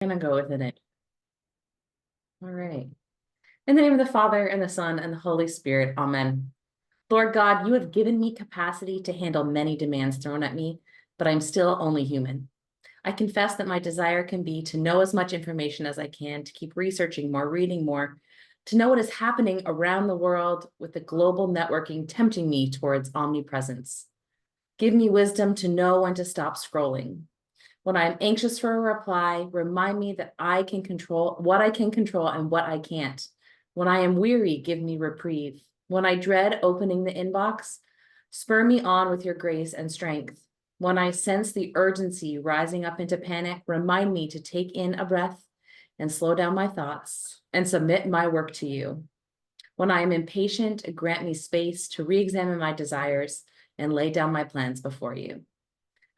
I'm gonna go with it. All right. In the name of the Father and the Son and the Holy Spirit. Amen. Lord God, you have given me capacity to handle many demands thrown at me, but I'm still only human. I confess that my desire can be to know as much information as I can, to keep researching more, reading more, to know what is happening around the world with the global networking tempting me towards omnipresence. Give me wisdom to know when to stop scrolling. When I'm anxious for a reply, remind me that I can control what I can control and what I can't. When I am weary, give me reprieve. When I dread opening the inbox, spur me on with your grace and strength. When I sense the urgency rising up into panic, remind me to take in a breath and slow down my thoughts and submit my work to you. When I am impatient, grant me space to re-examine my desires and lay down my plans before you.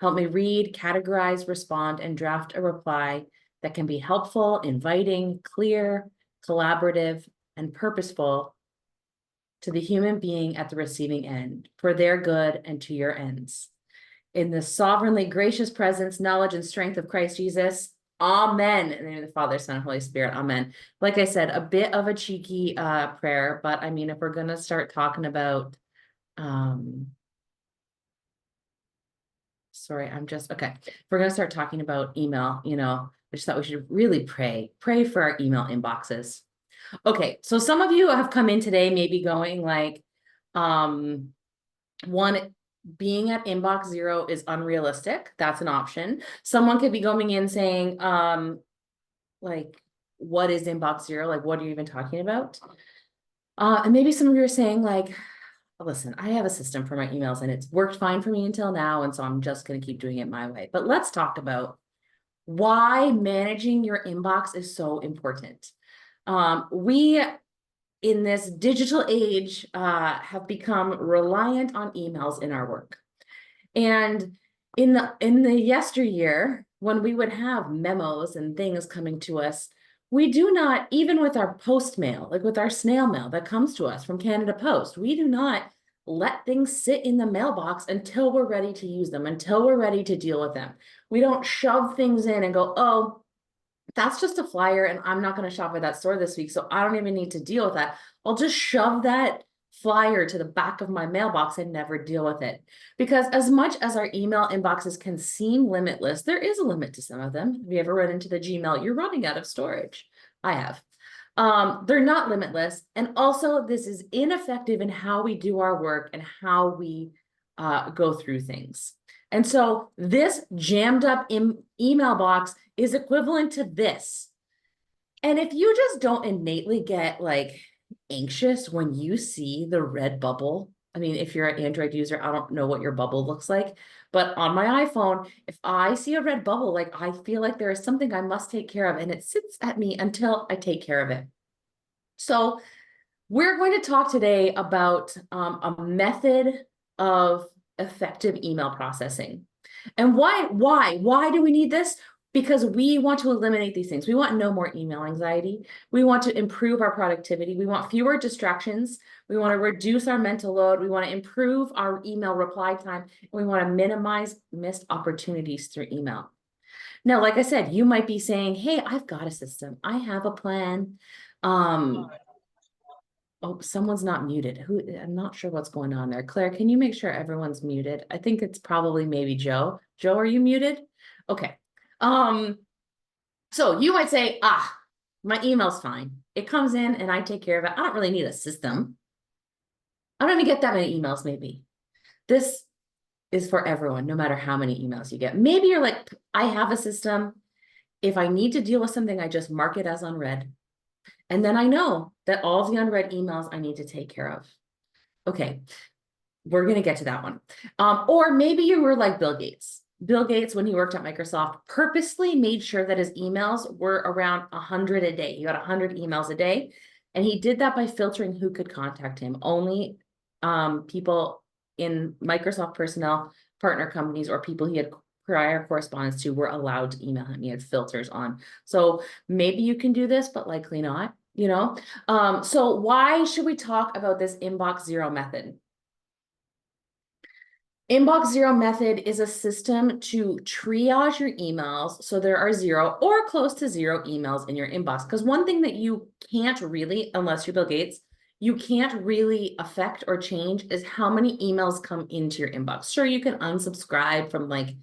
Help me read, categorize, respond, and draft a reply that can be helpful, inviting, clear, collaborative, and purposeful to the human being at the receiving end, for their good and to your ends. In the sovereignly gracious presence, knowledge, and strength of Christ Jesus, amen. In the name of the Father, Son, and Holy Spirit, amen. Like I said, a bit of a cheeky prayer, but I mean, if we're going to start talking about sorry, I'm just, okay. We're going to start talking about email, I just thought we should really pray for our email inboxes. Okay. So some of you have come in today, maybe going like, one, being at inbox 0 is unrealistic. That's an option. Someone could be going in saying, like, what is inbox 0? Like, what are you even talking about? And maybe some of you are saying like, listen, I have a system for my emails and it's worked fine for me until now. And so I'm just going to keep doing it my way. But let's talk about why managing your inbox is so important. We, in this digital age, have become reliant on emails in our work. And in the yesteryear, when we would have memos and things coming to us, we do not, even with our post mail, like with our snail mail that comes to us from Canada Post, we do not let things sit in the mailbox until we're ready to use them, until we're ready to deal with them. We don't shove things in and go, oh, that's just a flyer and I'm not going to shop at that store this week, so I don't even need to deal with that. I'll just shove that flyer to the back of my mailbox and never deal with it. Because as much as our email inboxes can seem limitless, there is a limit to some of them. Have you ever run into the Gmail? You're running out of storage. I have. They're not limitless. And also, this is ineffective in how we do our work and how we go through things. And so this jammed up email box is equivalent to this. And if you just don't innately get like anxious when you see the red bubble, I mean, if you're an Android user, I don't know what your bubble looks like, but on my iPhone, if I see a red bubble, like I feel like there is something I must take care of and it sits at me until I take care of it. So we're going to talk today about a method of effective email processing. And why do we need this? Because we want to eliminate these things. We want no more email anxiety. We want to improve our productivity. We want fewer distractions. We want to reduce our mental load. We want to improve our email reply time. And we want to minimize missed opportunities through email. Now, like I said, you might be saying, hey, I've got a system. I have a plan. Oh, someone's not muted. Who? I'm not sure what's going on there. Claire, can you make sure everyone's muted? I think it's probably maybe Joe. Joe, are you muted? Okay. So you might say, my email's fine. It comes in and I take care of it. I don't really need a system. I don't even get that many emails, maybe. This is for everyone, no matter how many emails you get. Maybe you're like, I have a system. If I need to deal with something, I just mark it as unread. And then I know that all the unread emails I need to take care of. Okay, we're going to get to that one. Or maybe you were like Bill Gates. Bill Gates, when he worked at Microsoft, purposely made sure that his emails were around 100 a day. He got 100 emails a day. And he did that by filtering who could contact him. Only people in Microsoft personnel, partner companies, or people he had prior correspondence to were allowed to email him. He had filters on. So maybe you can do this, but likely not, So why should we talk about this inbox 0 method? Inbox zero method is a system to triage your emails so there are zero or close to zero emails in your inbox. Because one thing that you can't really, unless you're Bill Gates, you can't really affect or change is how many emails come into your inbox. Sure, you can unsubscribe from like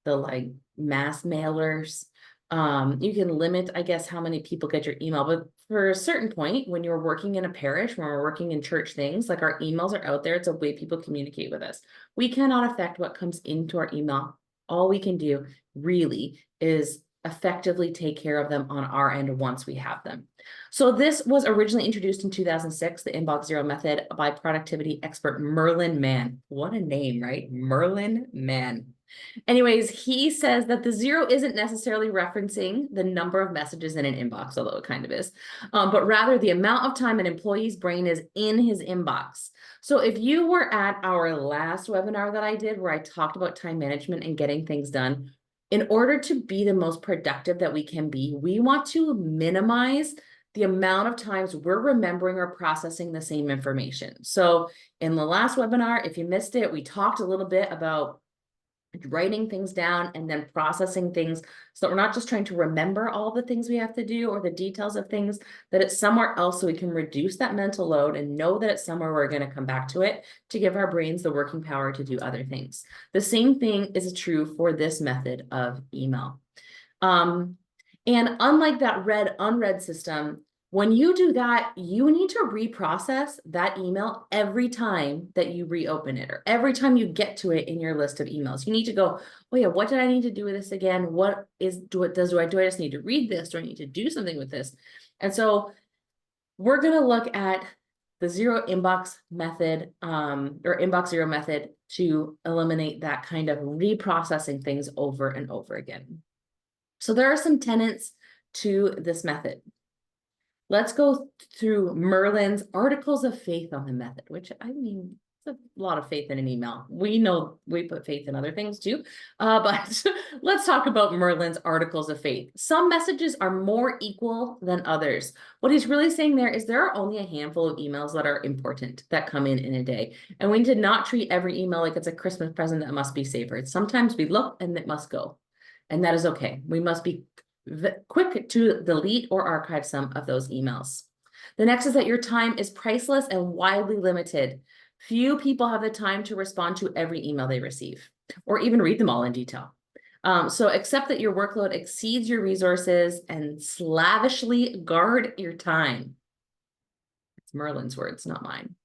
the mass mailers. You can limit, I guess, how many people get your email, but for a certain point, when you're working in a parish, when we're working in church things, like our emails are out there, it's a way people communicate with us. We cannot affect what comes into our email. All we can do really is effectively take care of them on our end once we have them. So this was originally introduced in 2006, the Inbox Zero method by productivity expert Merlin Mann. What a name, right? Merlin Mann. Anyways, he says that the zero isn't necessarily referencing the number of messages in an inbox, although it kind of is, but rather the amount of time an employee's brain is in his inbox. So if you were at our last webinar that I did, where I talked about time management and getting things done, in order to be the most productive that we can be, we want to minimize the amount of times we're remembering or processing the same information. So in the last webinar, if you missed it, we talked a little bit about writing things down and then processing things so that we're not just trying to remember all the things we have to do or the details of things, that it's somewhere else so we can reduce that mental load and know that it's somewhere we're going to come back to it to give our brains the working power to do other things. The same thing is true for this method of email. And unlike that read unread system, when you do that, you need to reprocess that email every time that you reopen it or every time you get to it in your list of emails. You need to go, oh yeah, what did I need to do with this again? Do I just need to read this? Do I need to do something with this? And so we're going to look at the zero inbox method or inbox zero method to eliminate that kind of reprocessing things over and over again. So there are some tenets to this method. Let's go through Merlin's articles of faith on the method, which I mean, it's a lot of faith in an email. We know we put faith in other things too, but let's talk about Merlin's articles of faith. Some messages are more equal than others. What he's really saying there is there are only a handful of emails that are important that come in a day. And we did not treat every email like it's a Christmas present that must be savored. Sometimes we look and it must go. And that is okay. We must be quick to delete or archive some of those emails. The next is that your time is priceless and widely limited. Few people have the time to respond to every email they receive or even read them all in detail. So accept that your workload exceeds your resources and slavishly guard your time. It's Merlin's words, not mine.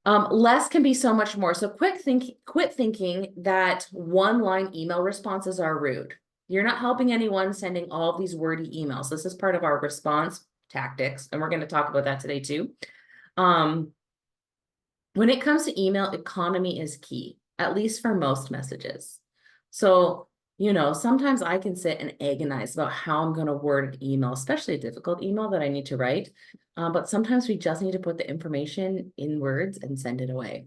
Less can be so much more. So quit thinking that one-line email responses are rude. You're not helping anyone sending all of these wordy emails. This is part of our response tactics, and we're going to talk about that today too. When it comes to email, economy is key, at least for most messages. So, sometimes I can sit and agonize about how I'm going to word an email, especially a difficult email that I need to write. But sometimes we just need to put the information in words and send it away.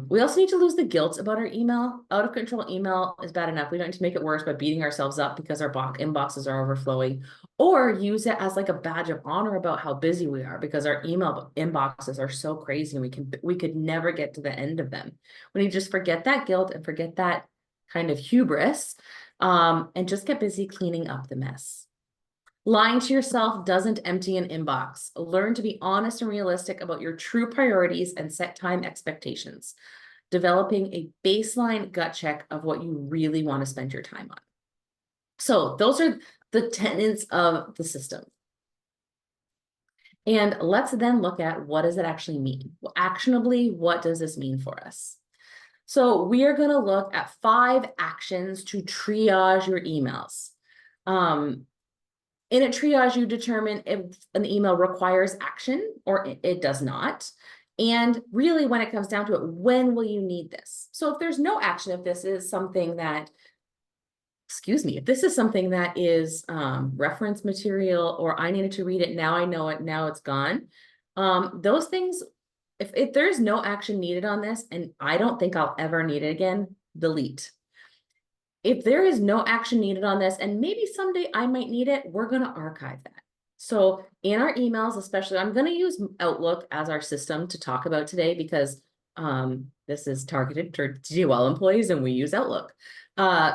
We also need to lose the guilt about our email. Out of control email is bad enough. We don't need to make it worse by beating ourselves up because our inboxes are overflowing, or use it as like a badge of honor about how busy we are because our email inboxes are so crazy and we could never get to the end of them. We need to just forget that guilt and forget that kind of hubris, and just get busy cleaning up the mess. Lying to yourself doesn't empty an inbox. Learn to be honest and realistic about your true priorities and set time expectations. Developing a baseline gut check of what you really want to spend your time on. So those are the tenets of the system. And let's then look at what does it actually mean? Well, actionably, what does this mean for us? So we are going to look at 5 actions to triage your emails. In a triage, you determine if an email requires action or it does not. And really, when it comes down to it, when will you need this? So if there's no action, if this is something that, if this is something that is reference material or I needed to read it, now I know it, now it's gone. Those things, if there's no action needed on this, and I don't think I'll ever need it again, delete. If there is no action needed on this, and maybe someday I might need it, we're going to archive that. So in our emails, especially, I'm going to use Outlook as our system to talk about today because This is targeted to GWell employees and we use Outlook.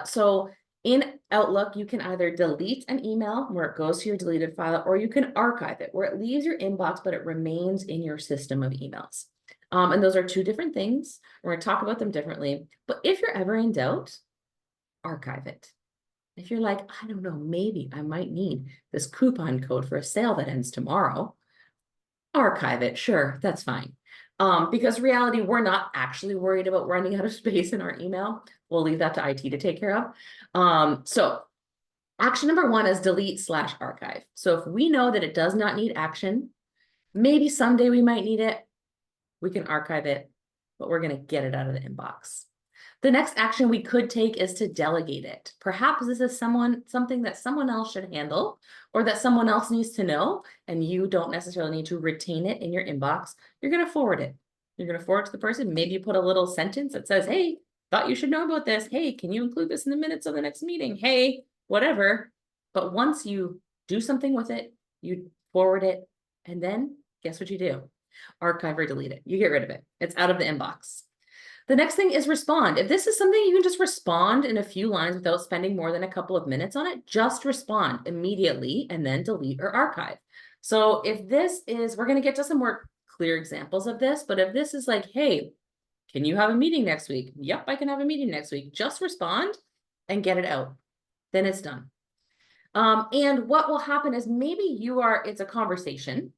So in Outlook, you can either delete an email where it goes to your deleted file, or you can archive it where it leaves your inbox, but it remains in your system of emails. And those are two different things. We're going to talk about them differently. But if you're ever in doubt, archive it. If you're like, I don't know, maybe I might need this coupon code for a sale that ends tomorrow, archive it. Sure, that's fine. Because reality, we're not actually worried about running out of space in our email. We'll leave that to IT to take care of. So action number one is delete/archive. So if we know that it does not need action, maybe someday we might need it, we can archive it, but we're going to get it out of the inbox. The next action we could take is to delegate it. Perhaps this is something that someone else should handle, or that someone else needs to know, and you don't necessarily need to retain it in your inbox. You're going to forward it. You're going to forward it to the person. Maybe you put a little sentence that says, hey, thought you should know about this. Hey, can you include this in the minutes of the next meeting? Hey, whatever. But once you do something with it, you forward it, and then guess what you do? Archive or delete it. You get rid of it. It's out of the inbox. The next thing is respond. If this is something you can just respond in a few lines without spending more than a couple of minutes on it, just respond immediately and then delete or archive. So if this is, we're going to get to some more clear examples of this, but if this is like, hey, can you have a meeting next week? Yep, I can have a meeting next week. Just respond and get it out. Then it's done. And what will happen is maybe it's a conversation.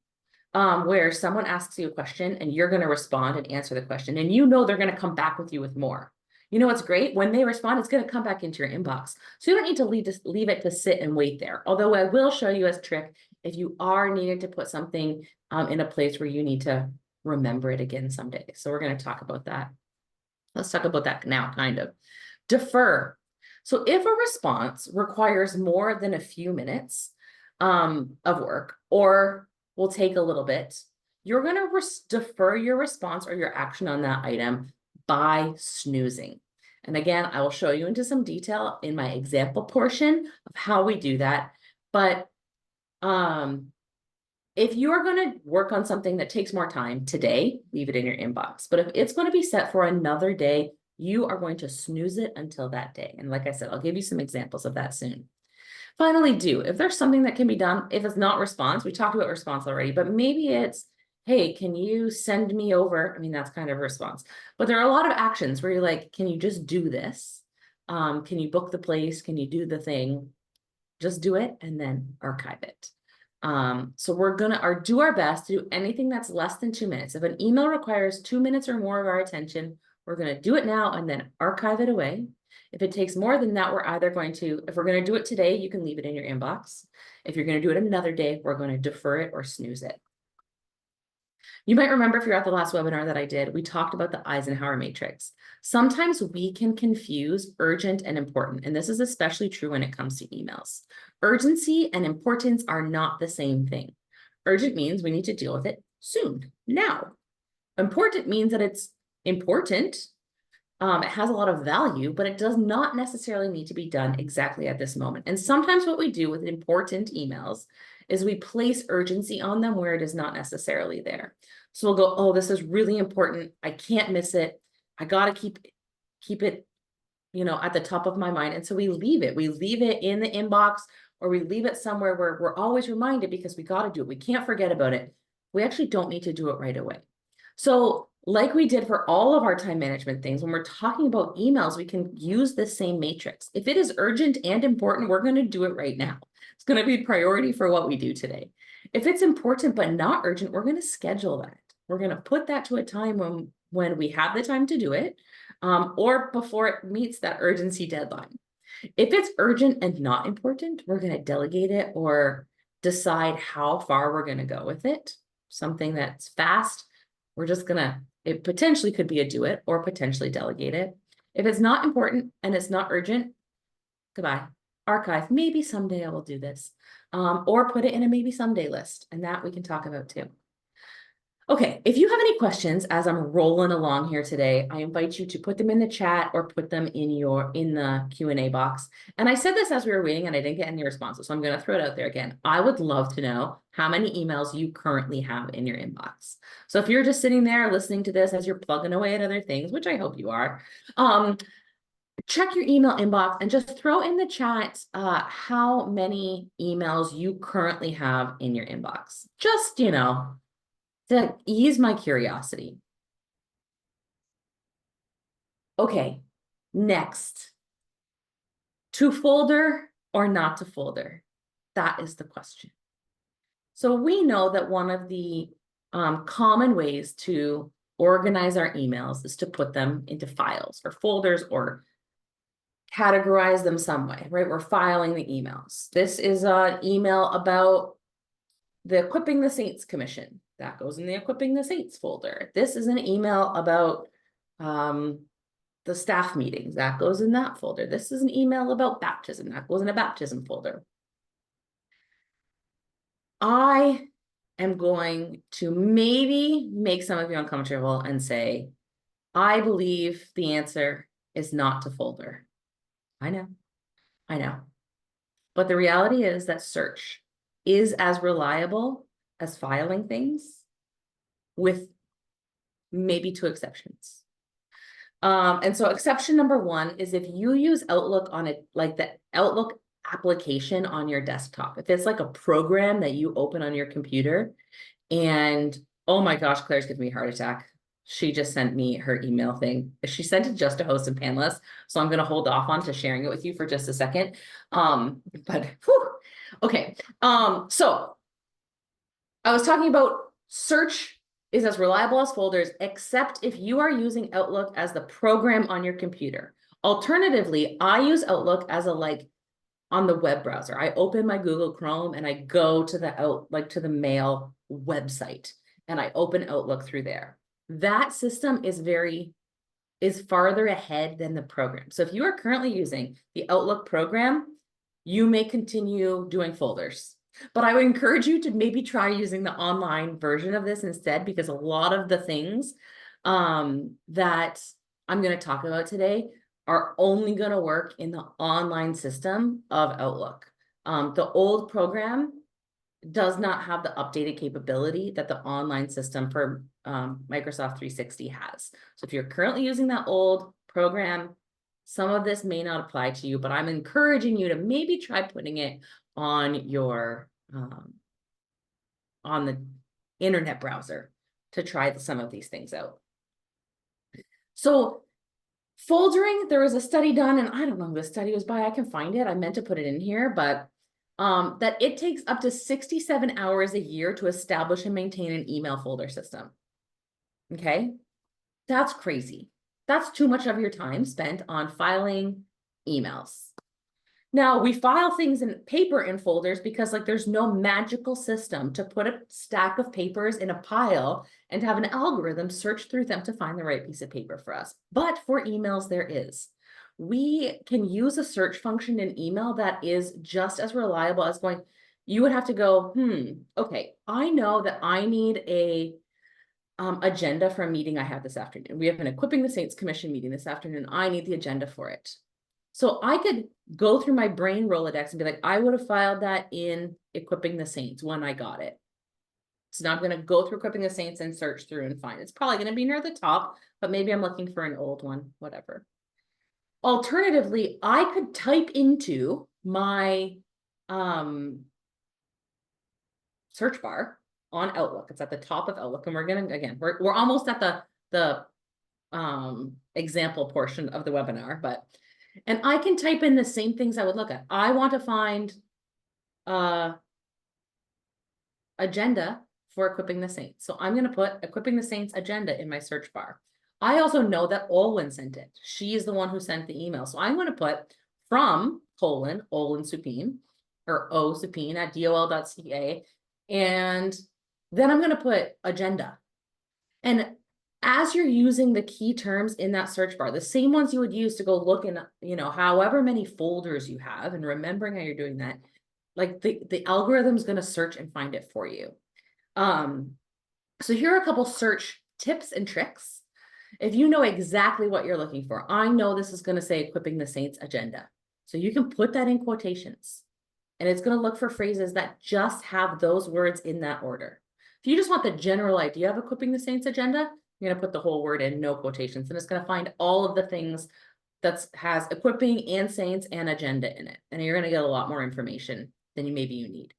Where someone asks you a question and you're going to respond and answer the question, and you know they're going to come back with you with more. You know what's great? When they respond, it's going to come back into your inbox. So you don't need to leave it to sit and wait there. Although I will show you as a trick, if you are needing to put something in a place where you need to remember it again someday. So we're going to talk about that. Let's talk about that now, kind of. Defer. So if a response requires more than a few minutes of work, or will take a little bit, you're going to defer your response or your action on that item by snoozing. And again, I will show you into some detail in my example portion of how we do that. But if you're going to work on something that takes more time today, leave it in your inbox. But if it's going to be set for another day, you are going to snooze it until that day. And like I said, I'll give you some examples of that soon. Finally, do. If there's something that can be done, if it's not response, we talked about response already, but maybe it's, hey, can you send me over? I mean, that's kind of a response, but there are a lot of actions where you're like, can you just do this? Can you book the place? Can you do the thing? Just do it and then archive it. So we're gonna do our best to do anything that's less than 2 minutes. If an email requires 2 minutes or more of our attention, we're gonna do it now and then archive it away. If it takes more than that, we're either going to, if we're going to do it today, you can leave it in your inbox. If you're going to do it another day, we're going to defer it or snooze it. You might remember, if you're at the last webinar that I did, we talked about the Eisenhower matrix. Sometimes we can confuse urgent and important, and this is especially true when it comes to emails. Urgency and importance are not the same thing. Urgent means we need to deal with it soon, now. Important means that it's important. It has a lot of value, but it does not necessarily need to be done exactly at this moment. And sometimes what we do with important emails is we place urgency on them where it is not necessarily there. So we'll go, oh, this is really important. I can't miss it. I got to keep it, at the top of my mind. And so we leave it. We leave it in the inbox, or we leave it somewhere where we're always reminded because we got to do it. We can't forget about it. We actually don't need to do it right away. So like we did for all of our time management things, when we're talking about emails, we can use the same matrix. If it is urgent and important, we're going to do it right now. It's going to be priority for what we do today. If it's important but not urgent, we're going to schedule that. We're going to put that to a time when we have the time to do it, or before it meets that urgency deadline. If it's urgent and not important, we're going to delegate it or decide how far we're going to go with it. Something that's fast, we're just going to, it potentially could be a do it or potentially delegate it. If it's not important and it's not urgent, goodbye. Archive. Maybe someday I will do this. Or put it in a maybe someday list, and that we can talk about too. Okay, if you have any questions as I'm rolling along here today, I invite you to put them in the chat or put them in the Q&A box. And I said this as we were waiting and I didn't get any responses, so I'm going to throw it out there again. I would love to know how many emails you currently have in your inbox. So if you're just sitting there listening to this as you're plugging away at other things, which I hope you are, check your email inbox and just throw in the chat how many emails you currently have in your inbox. Just, to ease my curiosity. Okay, next. To folder or not to folder? That is the question. So we know that one of the common ways to organize our emails is to put them into files or folders or categorize them some way, right? We're filing the emails. This is an email about the Equipping the Saints Commission. That goes in the Equipping the Saints folder. This is an email about the staff meetings. That goes in that folder. This is an email about baptism. That goes in a baptism folder. I am going to maybe make some of you uncomfortable and say, I believe the answer is not to folder. I know. But the reality is that search is as reliable as filing things, with maybe 2 exceptions. And so exception number 1 is if you use Outlook on it, like the Outlook application on your desktop. If it's like a program that you open on your computer and, oh my gosh, Claire's giving me a heart attack. She just sent me her email thing. She sent it just to hosts and panelists. So I'm going to hold off on to sharing it with you for just a second. But whew, okay. So I was talking about search is as reliable as folders, except if you are using Outlook as the program on your computer. Alternatively, I use Outlook as on the web browser. I open my Google Chrome and I go to to the mail website and I open Outlook through there. That system is farther ahead than the program. So if you are currently using the Outlook program, you may continue doing folders. But I would encourage you to maybe try using the online version of this instead, because a lot of the things that I'm going to talk about today are only going to work in the online system of Outlook. The old program does not have the updated capability that the online system for Microsoft 360 has. So if you're currently using that old program, some of this may not apply to you, but I'm encouraging you to maybe try putting it on your on the internet browser to try some of these things out. So foldering, there was a study done, and I don't know who the study was by. I can find it. I meant to put it in here, but that it takes up to 67 hours a year to establish and maintain an email folder system. Okay, that's crazy. That's too much of your time spent on filing emails. Now, we file things in paper in folders because there's no magical system to put a stack of papers in a pile and have an algorithm search through them to find the right piece of paper for us. But for emails, there is. We can use a search function in email that is just as reliable as you would have to go, okay, I know that I need a agenda for a meeting I have this afternoon. We have an Equipping the Saints Commission meeting this afternoon. I need the agenda for it. So I could go through my brain Rolodex and be like, I would have filed that in Equipping the Saints when I got it. So now I'm going to go through Equipping the Saints and search through and find. It's probably going to be near the top, but maybe I'm looking for an old one, whatever. Alternatively, I could type into my search bar on Outlook. It's at the top of Outlook, and we're going to, again, we're almost at the example portion of the webinar, and I can type in the same things I would look at. I want to find agenda for Equipping the Saints. So I'm going to put Equipping the Saints agenda in my search bar. I also know that Olwen sent it. She is the one who sent the email. So I'm going to put from Olwen Supine, or O Supine at dol.ca. And then I'm going to put agenda. And as you're using the key terms in that search bar, the same ones you would use to go look in, however many folders you have, and remembering how you're doing that, the algorithm is going to search and find it for you. So here are a couple search tips and tricks. If you know exactly what you're looking for, I know this is going to say equipping the saints agenda. So you can put that in quotations and it's going to look for phrases that just have those words in that order. If you just want the general idea of equipping the saints agenda, you're going to put the whole word in, no quotations, and it's going to find all of the things that has equipping and saints and agenda in it. And you're going to get a lot more information than maybe you need.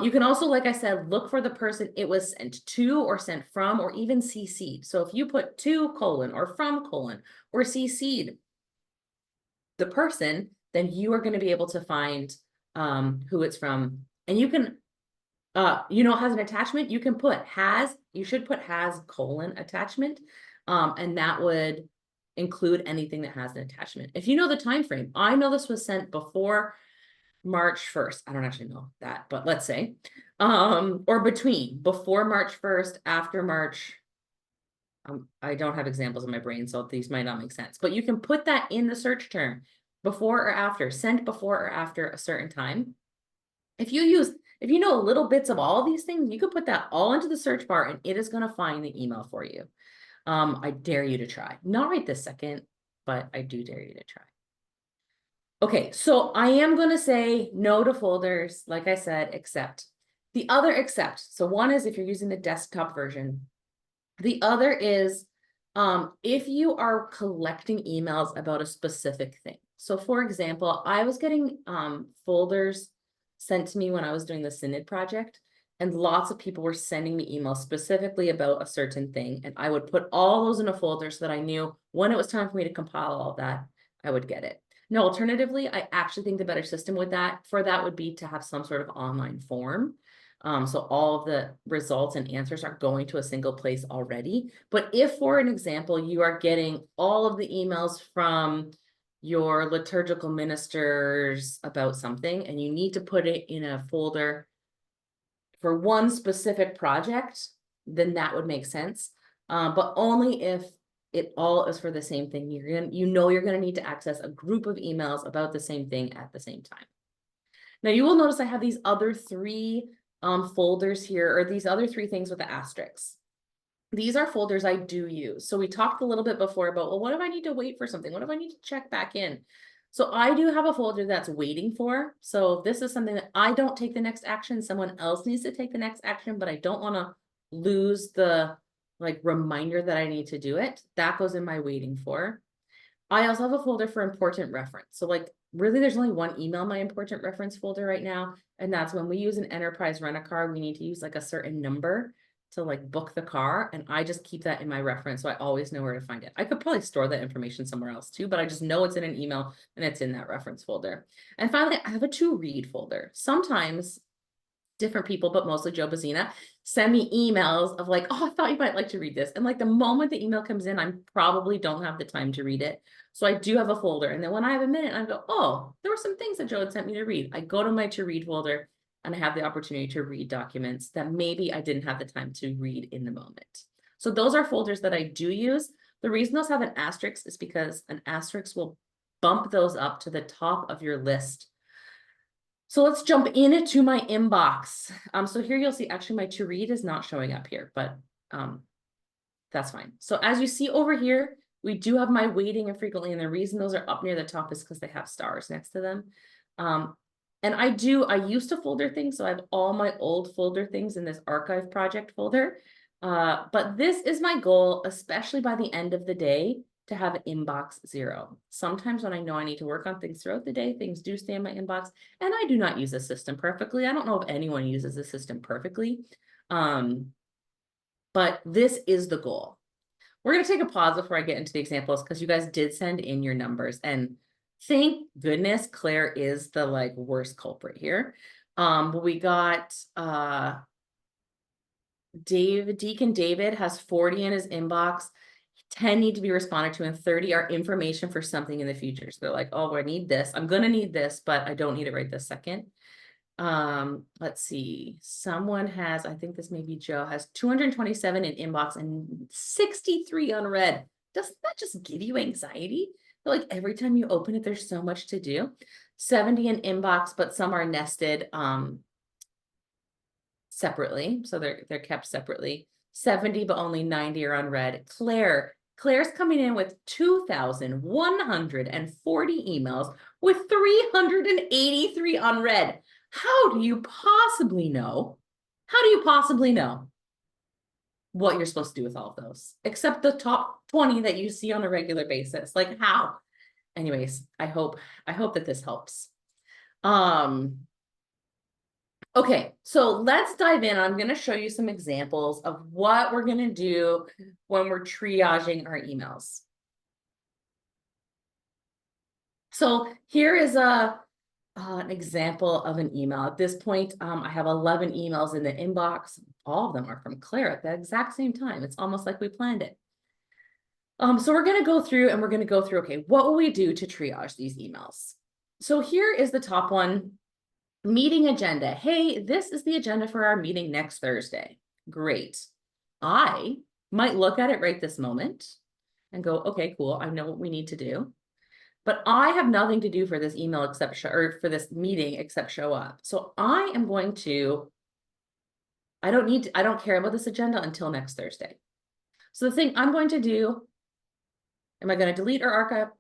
You can also, like I said, look for the person it was sent to or sent from or even CC'd. So if you put to : or from : or CC'd the person, then you are going to be able to find who it's from. And you can, it has an attachment, you can put you should put has : attachment. And that would include anything that has an attachment. If you know the time frame, I know this was sent before March 1st. I don't actually know that, but let's say, or before March 1st, after March. I don't have examples in my brain, so these might not make sense, but you can put that in the search term, before or after, sent before or after a certain time. If you know little bits of all of these things, you could put that all into the search bar and it is going to find the email for you. I dare you to try. Not right this second, but I do dare you to try. Okay, so I am going to say no to folders, like I said, except. The other except, so one is if you're using the desktop version. The other is if you are collecting emails about a specific thing. So for example, I was getting folders sent to me when I was doing the Synod project, and lots of people were sending me emails specifically about a certain thing. And I would put all those in a folder so that I knew when it was time for me to compile all of that, I would get it. Now, alternatively, I actually think the better system with that would be to have some sort of online form. So all of the results and answers are going to a single place already. But if, for an example, you are getting all of the emails from your liturgical ministers about something and you need to put it in a folder for one specific project, then that would make sense. But only if it all is for the same thing. You're gonna need to access a group of emails about the same thing at the same time. Now you will notice I have these other three folders here, or these other three things with the asterisks. These are folders I do use. So we talked a little bit before about, well, what if I need to wait for something? What if I need to check back in? So I do have a folder that's waiting for. So this is something that I don't take the next action. Someone else needs to take the next action, but I don't want to lose the reminder that I need to do it. That goes in my waiting for. I also have a folder for important reference. So really there's only one email in my important reference folder right now. And that's when we use an enterprise rent-a-car, we need to use a certain number to book the car. And I just keep that in my reference. So I always know where to find it. I could probably store that information somewhere else too, but I just know it's in an email and it's in that reference folder. And finally, I have a to read folder. Sometimes different people, but mostly Joe Bazina, send me emails of oh, I thought you might like to read this. And the moment the email comes in, I probably don't have the time to read it. So I do have a folder. And then when I have a minute, I go, oh, there were some things that Joe had sent me to read. I go to my to read folder and I have the opportunity to read documents that maybe I didn't have the time to read in the moment. So those are folders that I do use. The reason those have an asterisk is because an asterisk will bump those up to the top of your list. So let's jump into my inbox. So here you'll see actually my to read is not showing up here, but that's fine. So as you see over here, we do have my waiting and frequently, and the reason those are up near the top is because they have stars next to them. And I used to folder things, so I have all my old folder things in this archive project folder. But this is my goal, especially by the end of the day, to have an inbox 0. Sometimes when I know I need to work on things throughout the day, things do stay in my inbox, and I do not use the system perfectly. I don't know if anyone uses the system perfectly, but this is the goal. We're going to take a pause before I get into the examples because you guys did send in your numbers, and thank goodness Claire is the worst culprit here. But we got Deacon David has 40 in his inbox. 10 need to be responded to and 30 are information for something in the future. So they're oh, I need this. I'm going to need this, but I don't need it right this second. Let's see. Someone has, I think this may be Joe, has 227 in inbox and 63 unread. Doesn't that just give you anxiety? Every time you open it, there's so much to do. 70 in inbox, but some are nested separately. So they're kept separately. 70, but only 90 are unread. Claire's coming in with 2,140 emails with 383 unread. How do you possibly know? How do you possibly know what you're supposed to do with all of those, except the top 20 that you see on a regular basis? Like, how? Anyways, I hope that this helps. Okay, so let's dive in. I'm going to show you some examples of what we're going to do when we're triaging our emails. So here is an example of an email. At this point, I have 11 emails in the inbox. All of them are from Claire at the exact same time. It's almost like we planned it. So we're going to go through and we're going to go through, okay, what will we do to triage these emails? So here is the top one. Meeting agenda. Hey, this is the agenda for our meeting next Thursday. Great. I might look at it right this moment and go, okay, cool. I know what we need to do. But I have nothing to do for this email except or for this meeting except show up. So I am going to, I don't care about this agenda until next Thursday. So the thing I'm going to do, am I going to delete or archive,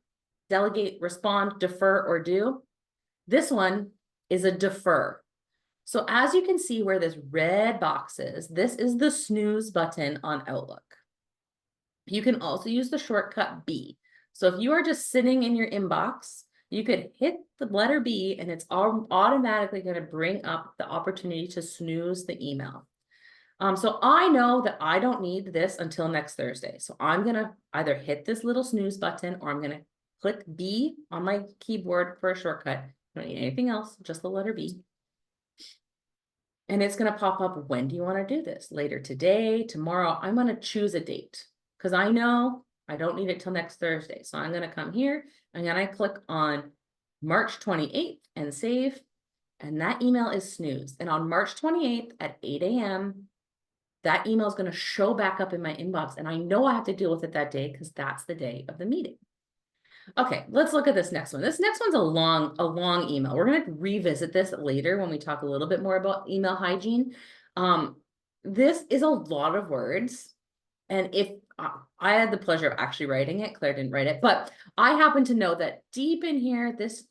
delegate, respond, defer, or do? This one is a defer. So as you can see where this red box is, this is the snooze button on Outlook. You can also use the shortcut B. So if you are just sitting in your inbox, you could hit the letter B and it's automatically going to bring up the opportunity to snooze the email. So I know that I don't need this until next Thursday. So I'm going to either hit this little snooze button or I'm going to click B on my keyboard for a shortcut. I don't need anything else, just the letter B. And it's going to pop up, when do you want to do this? Later today, tomorrow. I'm going to choose a date because I know I don't need it till next Thursday. So I'm going to come here and then I click on March 28th and save. And that email is snoozed. And on March 28th at 8 a.m., that email is going to show back up in my inbox. And I know I have to deal with it that day because that's the day of the meeting. Okay, let's look at this next one. This next one's a long email. We're going to revisit this later when we talk a little bit more about email hygiene. This is a lot of words. And if I had the pleasure of actually writing it, Claire didn't write it, but I happen to know that deep in here, this,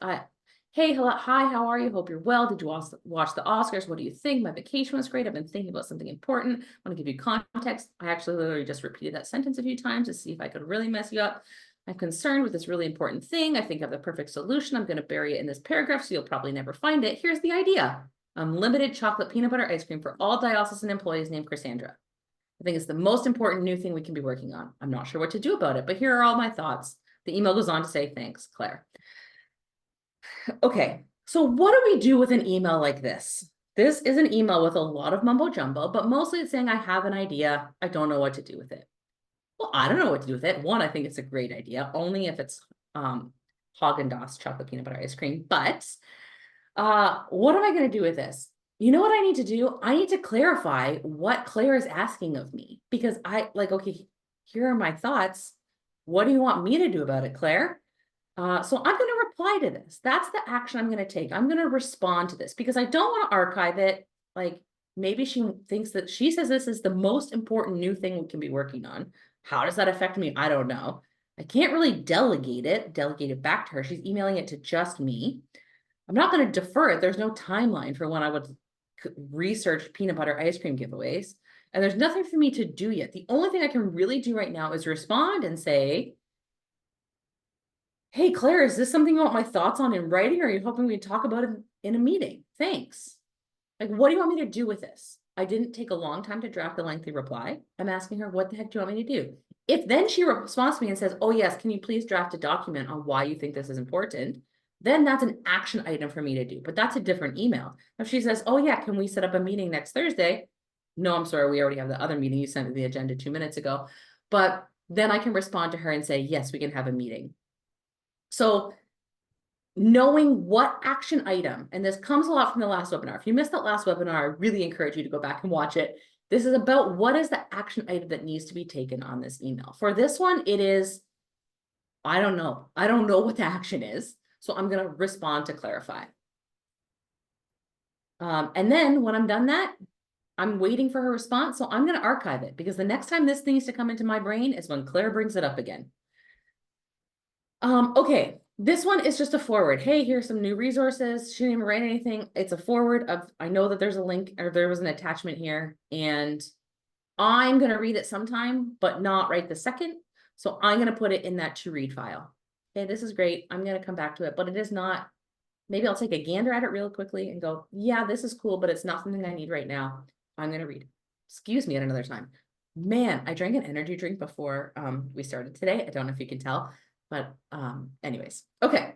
hey, hello, hi, how are you? Hope you're well. Did you watch the Oscars? What do you think? My vacation was great. I've been thinking about something important. I want to give you context. I actually literally just repeated that sentence a few times to see if I could really mess you up. I'm concerned with this really important thing. I think I have the perfect solution. I'm going to bury it in this paragraph, so you'll probably never find it. Here's the idea. Unlimited chocolate peanut butter ice cream for all diocesan employees named Cassandra. I think it's the most important new thing we can be working on. I'm not sure what to do about it, but here are all my thoughts. The email goes on to say, thanks, Claire. Okay, so what do we do with an email like this? This is an email with a lot of mumbo jumbo, but mostly it's saying I have an idea. I don't know what to do with it. Well, I don't know what to do with it. One, I think it's a great idea, only if it's Haagen-Dazs chocolate peanut butter ice cream. But what am I going to do with this? You know what I need to do? I need to clarify what Claire is asking of me, because okay, here are my thoughts. What do you want me to do about it, Claire? So I'm going to reply to this. That's the action I'm going to take. I'm going to respond to this because I don't want to archive it. Like maybe she thinks that she says this is the most important new thing we can be working on. How does that affect me? I don't know. I can't really delegate it back to her. She's emailing it to just me. I'm not going to defer it. There's no timeline for when I would research peanut butter ice cream giveaways. And there's nothing for me to do yet. The only thing I can really do right now is respond and say, hey, Claire, is this something you want my thoughts on in writing? Or are you hoping we talk about it in a meeting? Thanks. Like, what do you want me to do with this? I didn't take a long time to draft a lengthy reply. I'm asking her, what the heck do you want me to do? If then she responds to me and says, oh yes, can you please draft a document on why you think this is important? Then that's an action item for me to do, but that's a different email. If she says, oh yeah, can we set up a meeting next Thursday? No, I'm sorry, we already have the other meeting. You sent me the agenda 2 minutes ago. But then I can respond to her and say, yes, we can have a meeting. So knowing what action item, and this comes a lot from the last webinar. If you missed that last webinar, I really encourage you to go back and watch it. This is about what is the action item that needs to be taken on this email. For this one, it is, I don't know. I don't know what the action is. So I'm going to respond to clarify. And then when I'm done that, I'm waiting for her response, so I'm going to archive it because the next time this needs to come into my brain is when Claire brings it up again. Okay, this one is just a forward. Hey, here's some new resources. She didn't even write anything. It's a forward of, I know that there's a link or there was an attachment here, and I'm going to read it sometime, but not right this second. So I'm going to put it in that to read file. Okay, this is great. I'm going to come back to it, but it is not, maybe I'll take a gander at it real quickly and go, yeah, this is cool, but it's not something I need right now. I'm going to read it. Excuse me at another time. Man, I drank an energy drink before we started today. I don't know if you can tell, but anyways, okay.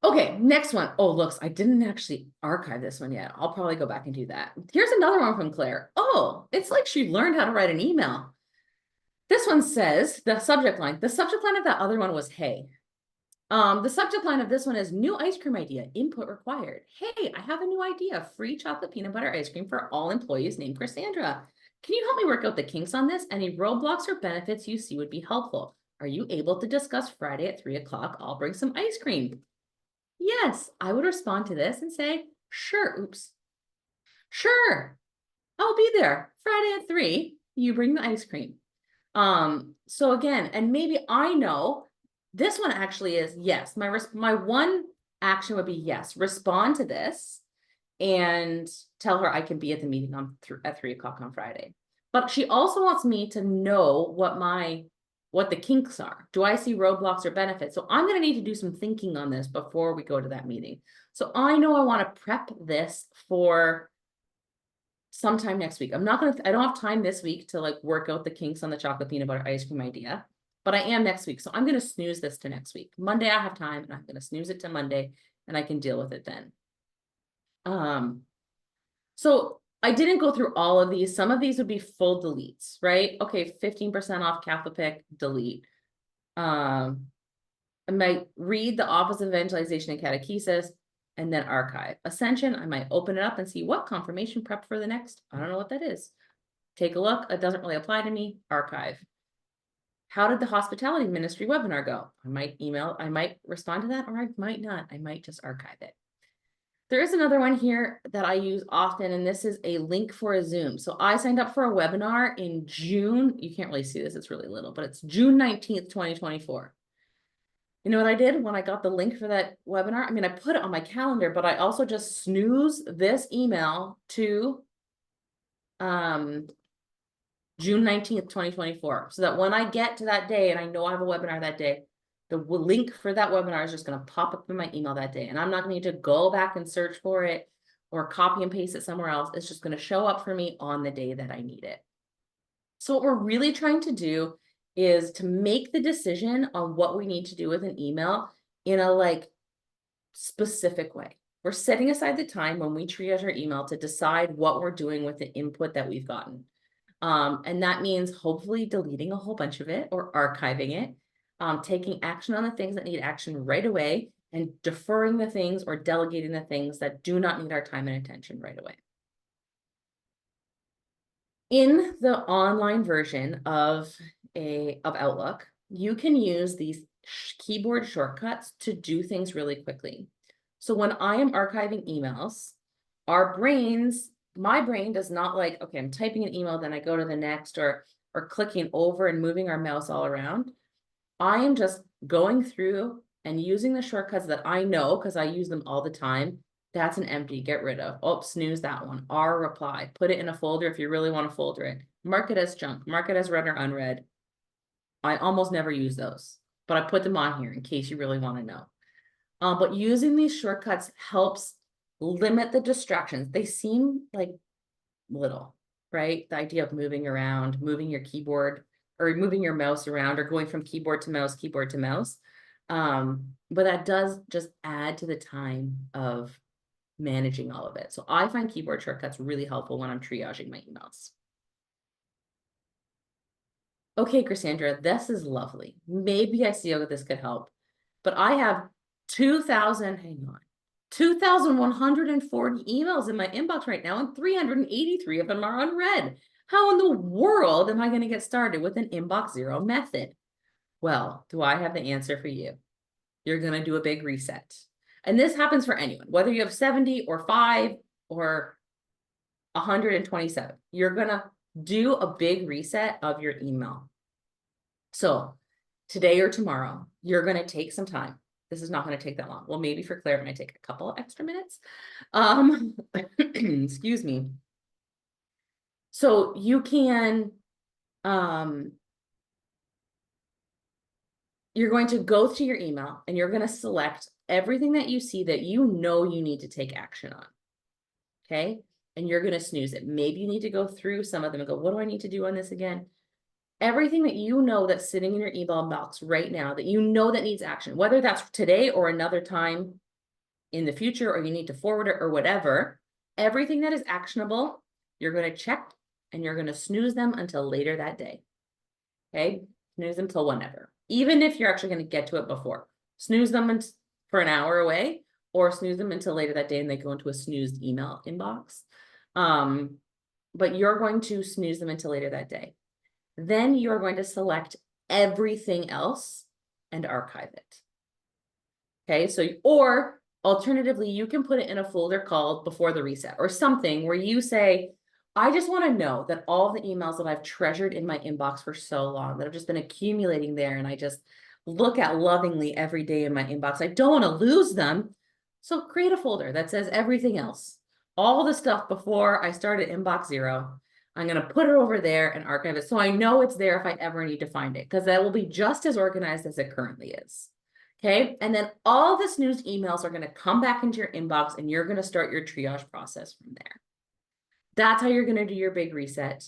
Okay, next one. Oh, looks, I didn't actually archive this one yet. I'll probably go back and do that. Here's another one from Claire. Oh, it's like she learned how to write an email. This one says, the subject line of that other one was, hey. The subject line of this one is new ice cream idea, input required. Hey, I have a new idea, free chocolate peanut butter ice cream for all employees named Cassandra. Can you help me work out the kinks on this? Any roadblocks or benefits you see would be helpful. Are you able to discuss Friday at 3 o'clock? I'll bring some ice cream. Yes, I would respond to this and say, sure, oops. Sure, I'll be there Friday at 3. You bring the ice cream. So again, and maybe I know this one actually is yes. My one action would be yes, respond to this and tell her I can be at the meeting at 3 o'clock on Friday. But she also wants me to know what the kinks are. Do I see roadblocks or benefits? So I'm going to need to do some thinking on this before we go to that meeting. So I know I want to prep this for sometime next week. I don't have time this week to like work out the kinks on the chocolate peanut butter ice cream idea, but I am next week. So I'm going to snooze this to next week. Monday I have time and I'm going to snooze it to Monday and I can deal with it then. So I didn't go through all of these. Some of these would be full deletes, right? Okay, 15% off Catholic, delete. I might read the Office of Evangelization and Catechesis and then archive. Ascension, I might open it up and see what confirmation prep for the next. I don't know what that is. Take a look. It doesn't really apply to me. Archive. How did the hospitality ministry webinar go? I might respond to that, or I might not. I might just archive it. There is another one here that I use often, and this is a link for a Zoom. So I signed up for a webinar in June. You can't really see this, it's really little, but it's June 19th, 2024. You know what I did when I got the link for that webinar? I mean, I put it on my calendar, but I also just snooze this email to June 19th, 2024. So that when I get to that day and I know I have a webinar that day, the link for that webinar is just going to pop up in my email that day. And I'm not going to need to go back and search for it or copy and paste it somewhere else. It's just going to show up for me on the day that I need it. So what we're really trying to do is to make the decision on what we need to do with an email in a like specific way. We're setting aside the time when we triage our email to decide what we're doing with the input that we've gotten. And that means hopefully deleting a whole bunch of it or archiving it, taking action on the things that need action right away and deferring the things or delegating the things that do not need our time and attention right away. In the online version of Outlook, you can use these keyboard shortcuts to do things really quickly. So when I am archiving emails, my brain does not like, okay, I'm typing an email, then I go to the next or clicking over and moving our mouse all around. I am just going through and using the shortcuts that I know because I use them all the time. That's an empty, get rid of. Oh, snooze that one. R reply, put it in a folder if you really want to folder it. Mark it as junk, mark it as read or unread. I almost never use those, but I put them on here in case you really want to know. But using these shortcuts helps limit the distractions. They seem like little, right? The idea of moving around, moving your keyboard or moving your mouse around or going from keyboard to mouse. But that does just add to the time of managing all of it. So I find keyboard shortcuts really helpful when I'm triaging my emails. Okay, Cassandra, this is lovely. Maybe I see how this could help, but I have 2,140 emails in my inbox right now, and 383 of them are unread. How in the world am I going to get started with an inbox zero method? Well, do I have the answer for you? You're going to do a big reset. And this happens for anyone, whether you have 70 or 5 or 127. You're gonna do a big reset of your email. So today or tomorrow, you're gonna take some time. This is not gonna take that long. Well, maybe for Claire, it might take a couple extra minutes. Excuse me. So you can, you're going to go to your email and you're going to select everything that you see that you know you need to take action on. Okay. And you're going to snooze it. Maybe you need to go through some of them and go, what do I need to do on this again? Everything that you know that's sitting in your email box right now that you know that needs action, whether that's today or another time in the future, or you need to forward it or whatever, everything that is actionable, you're going to check and you're going to snooze them until later that day. Okay. Snooze them till whenever, even if you're actually going to get to it before. Snooze them for an hour away, or snooze them until later that day and they go into a snoozed email inbox. But you're going to snooze them until later that day. Then you're going to select everything else and archive it. Okay, so, or alternatively, you can put it in a folder called before the reset or something where you say, I just want to know that all the emails that I've treasured in my inbox for so long, that have just been accumulating there, and I just look at lovingly every day in my inbox, I don't want to lose them. So create a folder that says everything else, all the stuff before I started inbox 0. I'm going to put it over there and archive it so I know it's there if I ever need to find it, because that will be just as organized as it currently is. Okay, and then all the snoozed emails are going to come back into your inbox and you're going to start your triage process from there. That's how you're going to do your big reset.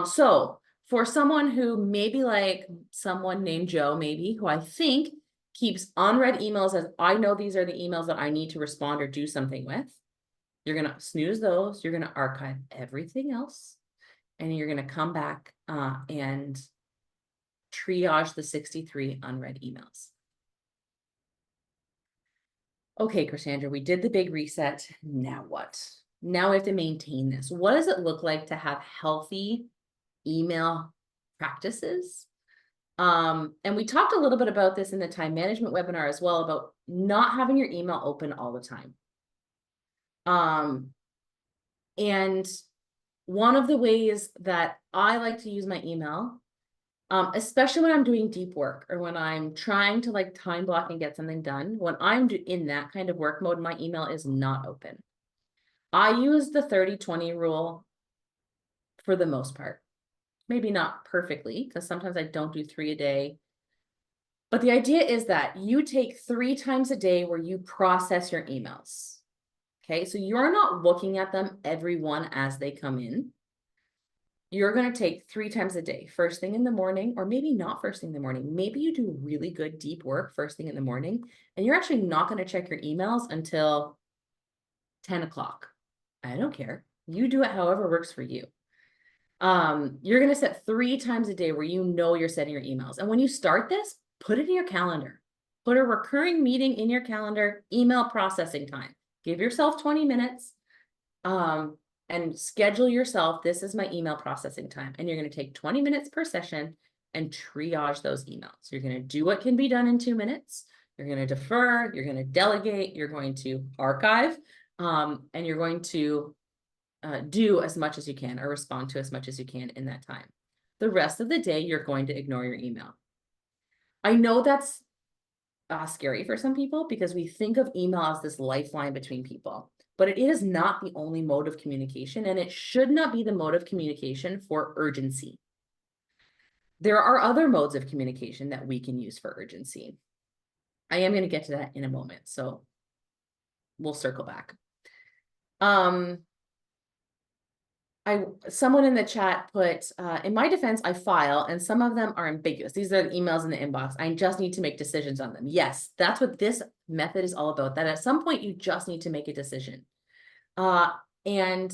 So for someone who maybe like someone named Joe, maybe, who I think keeps unread emails as I know these are the emails that I need to respond or do something with, you're going to snooze those. You're going to archive everything else. And you're going to come back and triage the 63 unread emails. Okay, Cassandra, we did the big reset. Now what? Now we have to maintain this. What does it look like to have healthy email practices? And we talked a little bit about this in the time management webinar as well, about not having your email open all the time. And one of the ways that I like to use my email, especially when I'm doing deep work or when I'm trying to like time block and get something done, when I'm in that kind of work mode, my email is not open. I use the 30-20 rule for the most part. Maybe not perfectly, because sometimes I don't do 3 a day. But the idea is that you take 3 times a day where you process your emails. Okay, so you're not looking at them every one as they come in. You're going to take 3 times a day, first thing in the morning, or maybe not first thing in the morning. Maybe you do really good deep work first thing in the morning, and you're actually not going to check your emails until 10 o'clock. I don't care. You do it however works for you. You're going to set 3 times a day where you know you're setting your emails. And when you start this, put it in your calendar. Put a recurring meeting in your calendar, email processing time. Give yourself 20 minutes and schedule yourself. This is my email processing time. And you're going to take 20 minutes per session and triage those emails. You're going to do what can be done in 2 minutes. You're going to defer. You're going to delegate. You're going to archive. And you're going to do as much as you can or respond to as much as you can in that time. The rest of the day, you're going to ignore your email. I know that's scary for some people because we think of email as this lifeline between people, but it is not the only mode of communication, and it should not be the mode of communication for urgency. There are other modes of communication that we can use for urgency. I am going to get to that in a moment, so we'll circle back. Someone in the chat put, in my defense, I file, and some of them are ambiguous. These are the emails in the inbox. I just need to make decisions on them. Yes, that's what this method is all about, that at some point you just need to make a decision. And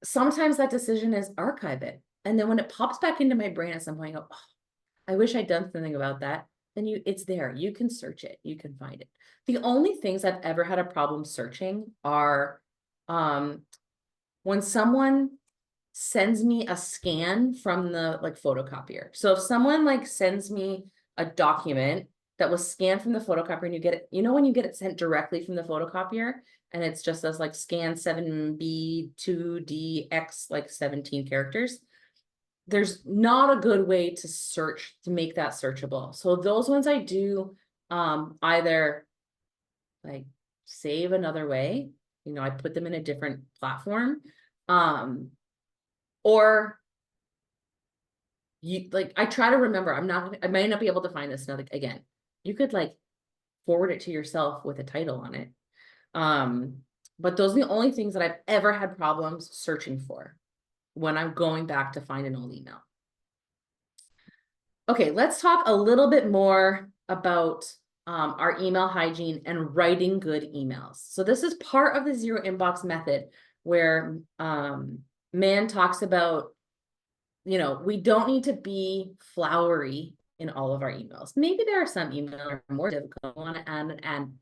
sometimes that decision is archive it. And then when it pops back into my brain at some point, I go, oh, I wish I'd done something about that. Then it's there. You can search it. You can find it. The only things I've ever had a problem searching are when someone sends me a scan from the like photocopier. So if someone like sends me a document that was scanned from the photocopier, and you get it, you know, when you get it sent directly from the photocopier and it's just as like scan 7B2DX, like 17 characters. There's not a good way to search, to make that searchable. So those ones I do either like save another way, you know, I put them in a different platform, or you like, I try to remember, I might not be able to find this now, like, again, you could like forward it to yourself with a title on it. But those are the only things that I've ever had problems searching for when I'm going back to find an old email. Okay, let's talk a little bit more about our email hygiene and writing good emails. So this is part of the zero inbox method where Mann talks about, you know, we don't need to be flowery in all of our emails. Maybe there are some emails that are more difficult, want to add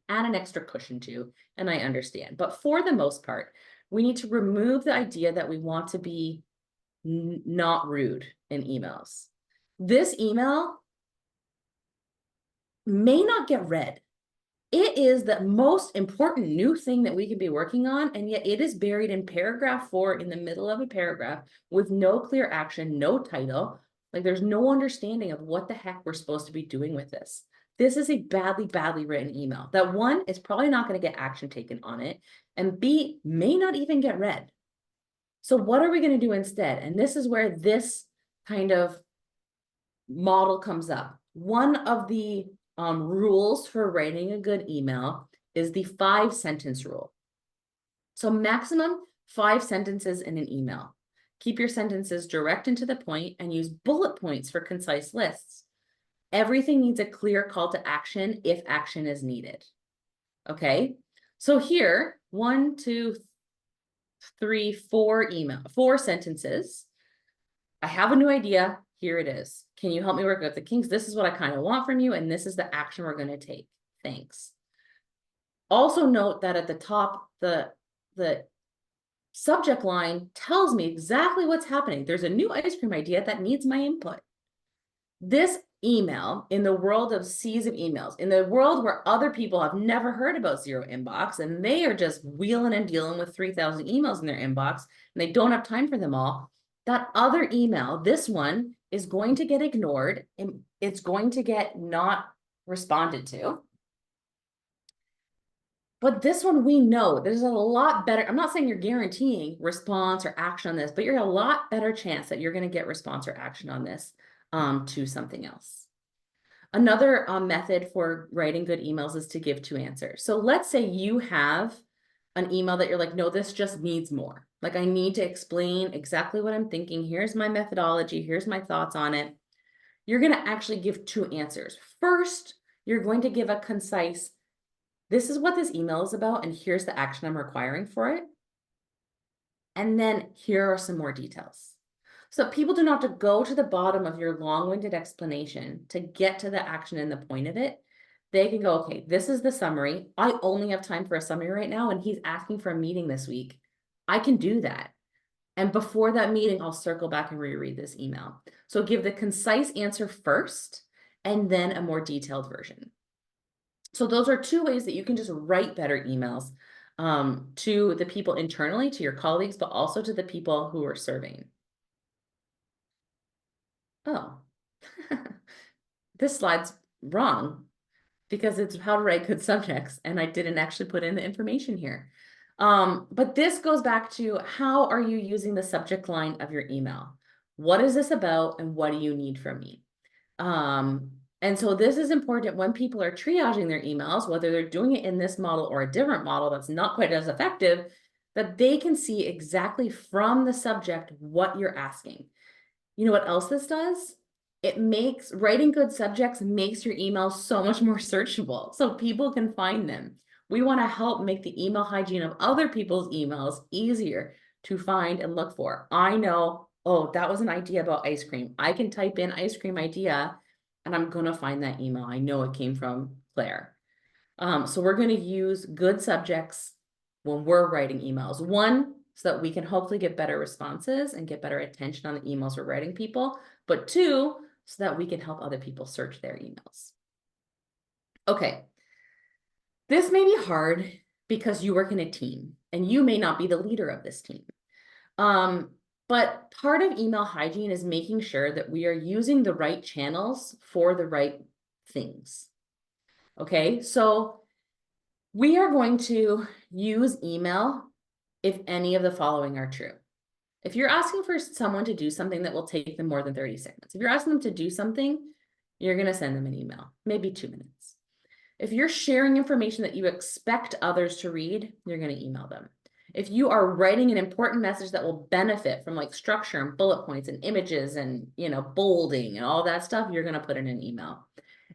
an extra cushion to, and I understand. But for the most part, we need to remove the idea that we want to be not rude in emails. This email may not get read. It is the most important new thing that we could be working on, and yet it is buried in paragraph 4 in the middle of a paragraph with no clear action, no title. Like there's no understanding of what the heck we're supposed to be doing with this. This is a badly, badly written email that, one, is probably not going to get action taken on it, and B, may not even get read. So what are we going to do instead? And this is where this kind of model comes up. One of the rules for writing a good email is the 5-sentence rule. So maximum 5 sentences in an email. Keep your sentences direct and to the point, and use bullet points for concise lists. Everything needs a clear call to action if action is needed. Okay, so here, 1, 2, 3, 4 sentences. I have a new idea. Here it is. Can you help me work with the kinks? This is what I kind of want from you, and this is the action we're going to take. Thanks. Also note that at the top, the subject line tells me exactly what's happening. There's a new ice cream idea that needs my input. This email, in the world of seas of emails, in the world where other people have never heard about zero inbox, and they are just wheeling and dealing with 3,000 emails in their inbox, and they don't have time for them all, that other email, this one, is going to get ignored, and it's going to get not responded to. But this one, we know there's a lot better. I'm not saying you're guaranteeing response or action on this, but you're a lot better chance that you're going to get response or action on this to something else. Another method for writing good emails is to give 2 answers. So let's say you have an email that you're like, no, this just needs more. Like, I need to explain exactly what I'm thinking. Here's my methodology. Here's my thoughts on it. You're going to actually give 2 answers. First, you're going to give a concise, this is what this email is about, and here's the action I'm requiring for it. And then here are some more details. So people do not have to go to the bottom of your long-winded explanation to get to the action and the point of it. They can go, okay, this is the summary. I only have time for a summary right now, and he's asking for a meeting this week. I can do that. And before that meeting, I'll circle back and reread this email. So give the concise answer first, and then a more detailed version. So those are 2 ways that you can just write better emails to the people internally, to your colleagues, but also to the people who are serving. Oh, this slide's wrong because it's how to write good subjects, and I didn't actually put in the information here. But this goes back to, how are you using the subject line of your email? What is this about, and what do you need from me? And so this is important when people are triaging their emails, whether they're doing it in this model or a different model that's not quite as effective, that they can see exactly from the subject what you're asking. You know what else this does? It makes writing good subjects makes your emails so much more searchable, so people can find them. We want to help make the email hygiene of other people's emails easier to find and look for. I know, oh, that was an idea about ice cream. I can type in ice cream idea and I'm going to find that email. I know it came from Claire. So we're going to use good subjects when we're writing emails. 1, so that we can hopefully get better responses and get better attention on the emails we're writing people. But 2, so that we can help other people search their emails. Okay. This may be hard because you work in a team and you may not be the leader of this team. But part of email hygiene is making sure that we are using the right channels for the right things. Okay, so we are going to use email if any of the following are true. If you're asking for someone to do something that will take them more than 30 seconds, if you're asking them to do something, you're going to send them an email, maybe 2 minutes. If you're sharing information that you expect others to read, you're going to email them. If you are writing an important message that will benefit from like structure and bullet points and images and, bolding and all that stuff, you're going to put in an email.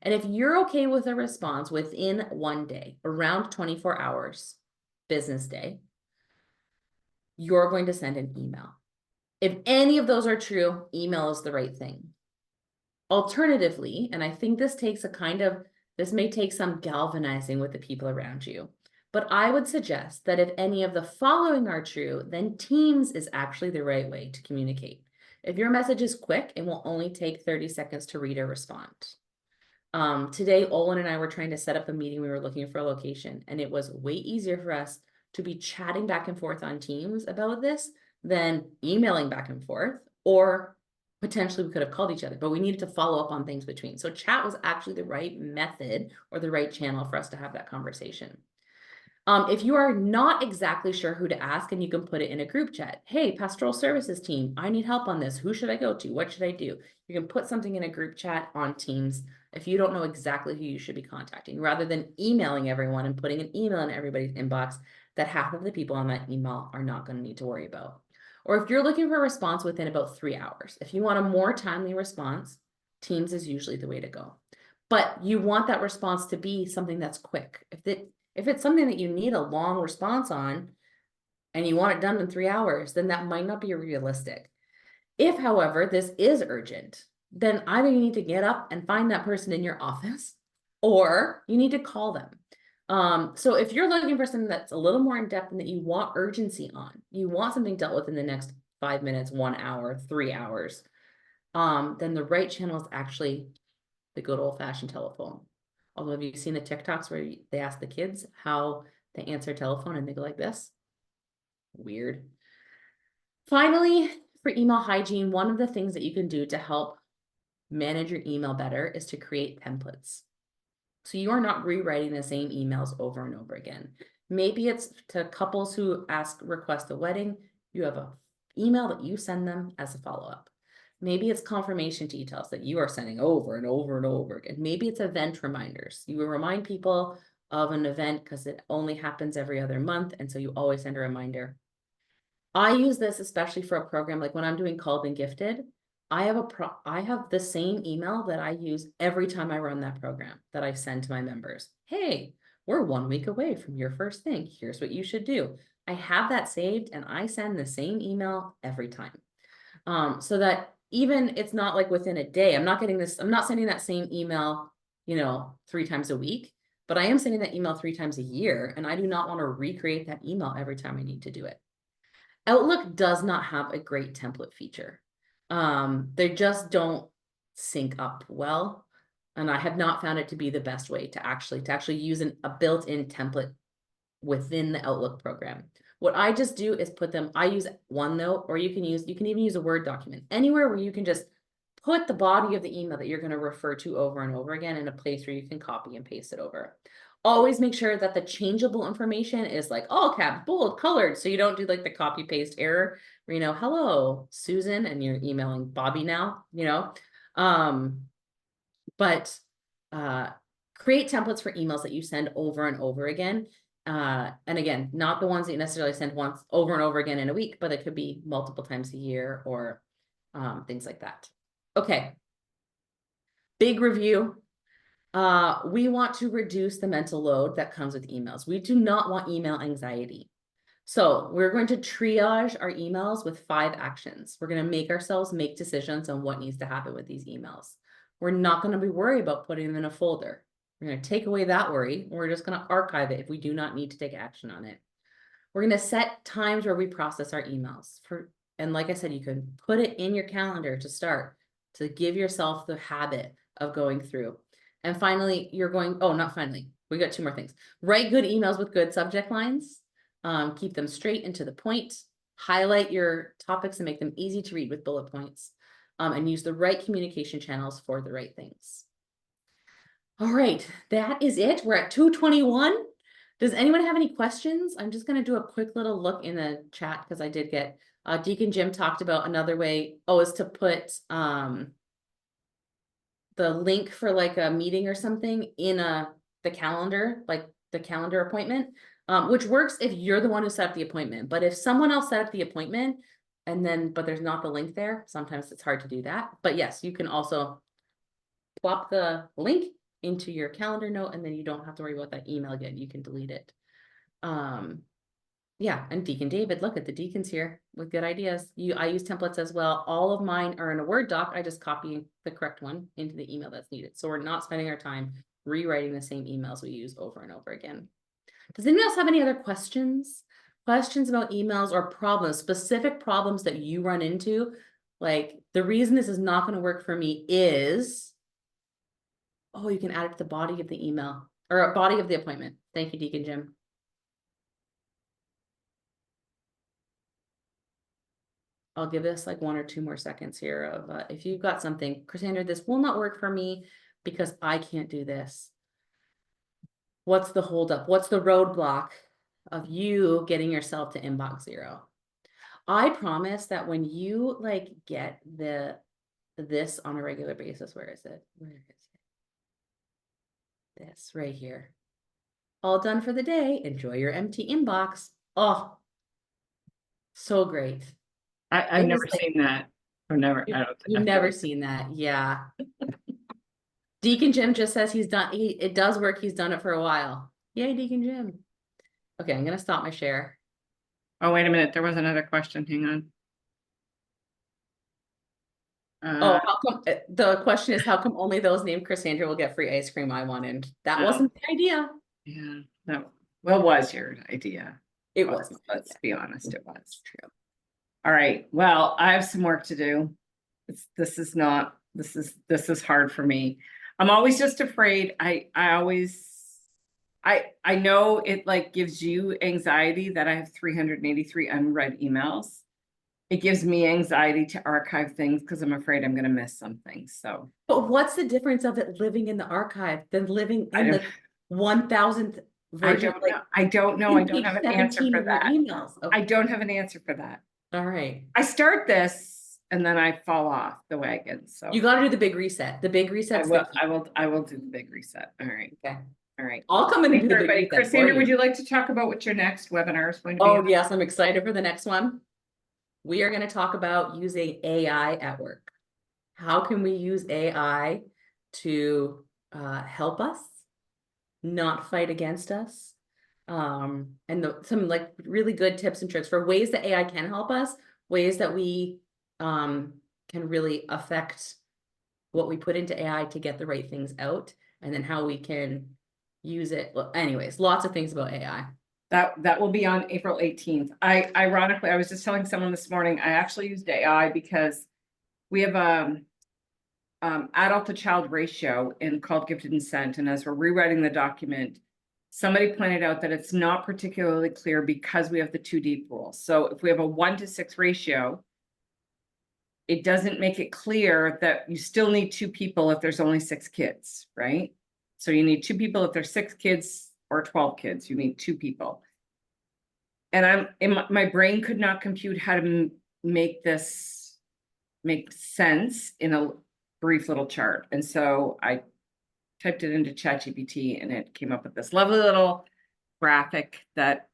And if you're okay with a response within 1 day, around 24 hours, business day, you're going to send an email. If any of those are true, email is the right thing. Alternatively, and I think this may take some galvanizing with the people around you, but I would suggest that if any of the following are true, then Teams is actually the right way to communicate. If your message is quick, it will only take 30 seconds to read or respond. Today, Olin and I were trying to set up a meeting. We were looking for a location, and it was way easier for us to be chatting back and forth on Teams about this than emailing back and forth, or potentially we could have called each other, but we needed to follow up on things between. So chat was actually the right method or the right channel for us to have that conversation. If you are not exactly sure who to ask, and you can put it in a group chat. Hey, pastoral services team, I need help on this. Who should I go to? What should I do? You can put something in a group chat on Teams if you don't know exactly who you should be contacting, rather than emailing everyone and putting an email in everybody's inbox that half of the people on that email are not going to need to worry about. Or if you're looking for a response within about 3 hours, if you want a more timely response, Teams is usually the way to go. But you want that response to be something that's quick. If it's something that you need a long response on and you want it done in 3 hours, then that might not be realistic. If, however, this is urgent, then either you need to get up and find that person in your office, or you need to call them. So if you're looking for something that's a little more in depth and that you want urgency on, you want something dealt with in the next 5 minutes, 1 hour, 3 hours, then the right channel is actually the good old fashioned telephone. Although, have you seen the TikToks where they ask the kids how they answer telephone and they go like this? Weird. Finally, for email hygiene, one of the things that you can do to help manage your email better is to create templates. So you are not rewriting the same emails over and over again. Maybe it's to couples who request a wedding. You have an email that you send them as a follow-up. Maybe it's confirmation details that you are sending over and over and over again. Maybe it's event reminders. You will remind people of an event because it only happens every other month, and so you always send a reminder. I use this especially for a program like when I'm doing Called and Gifted. I have the same email that I use every time I run that program that I send to my members. Hey, we're 1 week away from your first thing. Here's what you should do. I have that saved and I send the same email every time. So that even it's not like within a day, I'm not sending that same email, 3 times a week, but I am sending that email 3 times a year. And I do not want to recreate that email every time I need to do it. Outlook does not have a great template feature. They just don't sync up well. And I have not found it to be the best way to actually use a built-in template within the Outlook program. What I just do is I use OneNote, or you can even use a Word document, anywhere where you can just put the body of the email that you're going to refer to over and over again in a place where you can copy and paste it over. Always make sure that the changeable information is like all caps, bold, colored, so you don't do like the copy paste error where, hello, Susan, and you're emailing Bobby now, but create templates for emails that you send over and over again. And again, not the ones that you necessarily send once over and over again in a week, but it could be multiple times a year or things like that. Okay. Big review. We want to reduce the mental load that comes with emails. We do not want email anxiety. So we're going to triage our emails with 5 actions. We're going to make ourselves make decisions on what needs to happen with these emails. We're not going to be worried about putting them in a folder. We're going to take away that worry. We're just going to archive it if we do not need to take action on it. We're going to set times where we process our emails. And like I said, you can put it in your calendar to start, to give yourself the habit of going through. And finally, not finally, we got 2 more things. Write good emails with good subject lines. Keep them straight and to the point. Highlight your topics and make them easy to read with bullet points. And use the right communication channels for the right things. All right, that is it. We're at 2:21. Does anyone have any questions? I'm just going to do a quick little look in the chat because I did get Deacon Jim talked about another way. Is to put the link for like a meeting or something in the calendar, like the calendar appointment, which works if you're the one who set up the appointment. But if someone else set up the appointment but there's not the link there, sometimes it's hard to do that. But yes, you can also plop the link into your calendar note, and then you don't have to worry about that email again. You can delete it. Yeah, and Deacon David, look at the deacons here with good ideas. I use templates as well. All of mine are in a Word doc. I just copy the correct one into the email that's needed. So we're not spending our time rewriting the same emails we use over and over again. Does anyone else have any other questions? Questions about emails or problems, specific problems that you run into? Like, the reason this is not going to work for me is, you can add it to the body of the email or body of the appointment. Thank you, Deacon Jim. I'll give this like 1 or 2 more seconds here of if you've got something, Cassandra, this will not work for me because I can't do this. What's the holdup? What's the roadblock of you getting yourself to inbox 0? I promise that when you like get this on a regular basis, where is it? This right here. All done for the day. Enjoy your empty inbox. Oh, so great. I've never seen that. You've never seen that. Yeah. Deacon Jim just says it does work. He's done it for a while. Yay, Deacon Jim. Okay, I'm going to stop my share. Oh, wait a minute. There was another question. Hang on. How come, the question is, how come only those named Cassandra will get free ice cream? I wanted. That wasn't the idea. Yeah, was your idea. It was. Let's be honest, it was. True. All right. Well, I have some work to do. This is hard for me. I'm always just afraid. I know it like gives you anxiety that I have 383 unread emails. It gives me anxiety to archive things because I'm afraid I'm going to miss something. So, but what's the difference of it living in the archive than living in the 1000th version? I don't know. I don't have an answer for that. Emails. Okay. I don't have an answer for that. All right. I start this and then I fall off the wagon. So you got to do the big reset. The big reset. I will do the big reset. All right. Okay. All right. I'll come in and do the big reset. Cassandra, would you like to talk about what your next webinar is going to be? Oh, yes. I'm excited for the next one. We are going to talk about using AI at work. How can we use AI to help us, not fight against us? And some like really good tips and tricks for ways that AI can help us, ways that we can really affect what we put into AI to get the right things out, and then how we can use it. Well, anyways, lots of things about AI. That will be on April 18th. Ironically, I was just telling someone this morning, I actually used AI because we have adult to child ratio called Gifted and Sent. And as we're rewriting the document, somebody pointed out that it's not particularly clear because we have the 2 deep rule. So if we have a 1:6 ratio, it doesn't make it clear that you still need 2 people if there's only 6 kids, right? So you need 2 people if there's 6 kids or 12 kids, you need 2 people. And my brain could not compute how to make this make sense in a brief little chart. And so I typed it into ChatGPT and it came up with this lovely little graphic that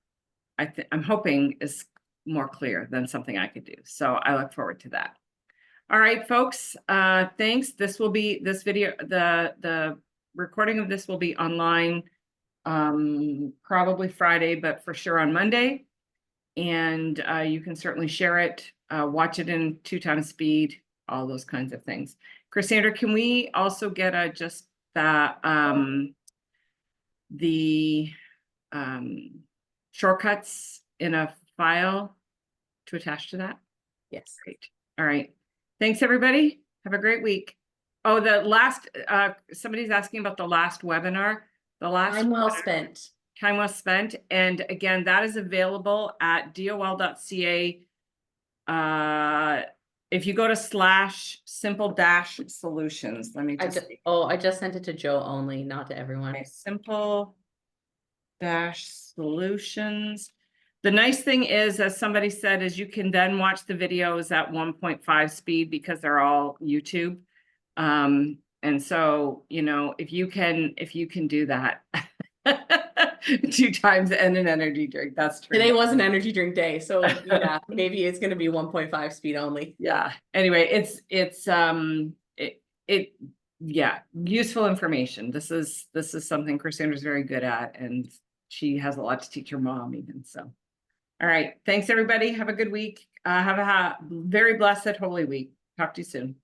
I'm hoping is more clear than something I could do. So I look forward to that. All right, folks, thanks. This video, the recording of this will be online probably Friday, but for sure on Monday. And you can certainly share it, watch it in 2 times speed, all those kinds of things. Cassandra, can we also get the shortcuts in a file to attach to that? Yes. Great. All right. Thanks, everybody. Have a great week. Oh, the last, somebody's asking about the last webinar, the last. Time well webinar, spent. Time well spent. And again, that is available at dol.ca. If you go to /simple-solutions, let me just. I just sent it to Joe only, not to everyone. Okay, simple-solutions. The nice thing is, as somebody said, is you can then watch the videos at 1.5 speed because they're all YouTube. And so, you know, if you can do that 2 times and an energy drink, that's true. Today was an energy drink day, so yeah, maybe it's gonna be 1.5 speed only. Yeah. Anyway, yeah, useful information. This is something Cassandra's very good at, and she has a lot to teach her mom even. So, all right. Thanks everybody. Have a good week. Have a very blessed Holy Week. Talk to you soon.